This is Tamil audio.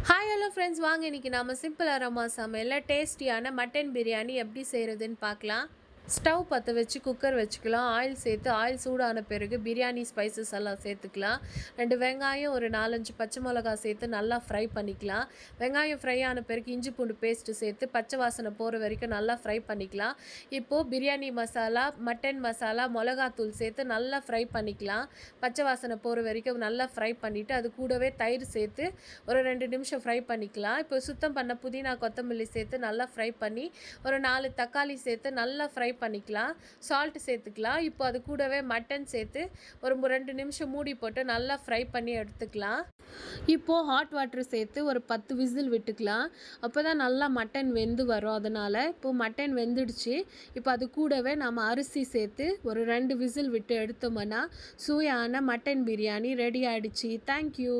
ஹாய் ஹலோ ஃப்ரெண்ட்ஸ், வாங்க இன்றைக்கி நம்ம சிம்பிள் அரோமா சமையலில் டேஸ்டியான மட்டன் பிரியாணி எப்படி செய்கிறதுன்னு பார்க்கலாம். ஸ்டவ் பற்ற வச்சு குக்கர் வச்சுக்கலாம். ஆயில் சேர்த்து ஆயில் சூடான பிறகு பிரியாணி ஸ்பைசஸ் எல்லாம் சேர்த்துக்கலாம். 2 வெங்காயம், ஒரு 4-5 பச்சை மிளகா சேர்த்து நல்லா ஃப்ரை பண்ணிக்கலாம். வெங்காயம் ஃப்ரை ஆன பிறகு இஞ்சி பூண்டு பேஸ்ட்டு சேர்த்து பச்சை வாசனை போகிற வரைக்கும் நல்லா ஃப்ரை பண்ணிக்கலாம். இப்போது பிரியாணி மசாலா, மட்டன் மசாலா, மிளகாத்தூள் சேர்த்து நல்லா ஃப்ரை பண்ணிக்கலாம். பச்சை வாசனை போகிற வரைக்கும் நல்லா ஃப்ரை பண்ணிவிட்டு அது கூடவே தயிர் சேர்த்து ஒரு 2 நிமிஷம் ஃப்ரை பண்ணிக்கலாம். இப்போ சுத்தம் பண்ண புதினா கொத்தமல்லி சேர்த்து நல்லா ஃப்ரை பண்ணி ஒரு 4 தக்காளி சேர்த்து நல்லா ஃப்ரை பண்ணிக்கலாம். சால்ட் சேர்த்துக்கலாம். இப்போ அது கூடவே மட்டன் சேர்த்து ஒரு 2 நிமிஷம் மூடி போட்டு நல்லா ஃப்ரை பண்ணி எடுத்துக்கலாம். இப்போது ஹாட் வாட்டர் சேர்த்து ஒரு 10 விசில் விட்டுக்கலாம். அப்போ தான் நல்லா மட்டன் வெந்து வரும். அதனால் இப்போது மட்டன் வெந்துடுச்சு. இப்போ அது கூடவே நம்ம அரிசி சேர்த்து ஒரு 2 விசில் விட்டு எடுத்தோம்னா சுவையான மட்டன் பிரியாணி ரெடி ஆகிடுச்சு. தேங்க்யூ.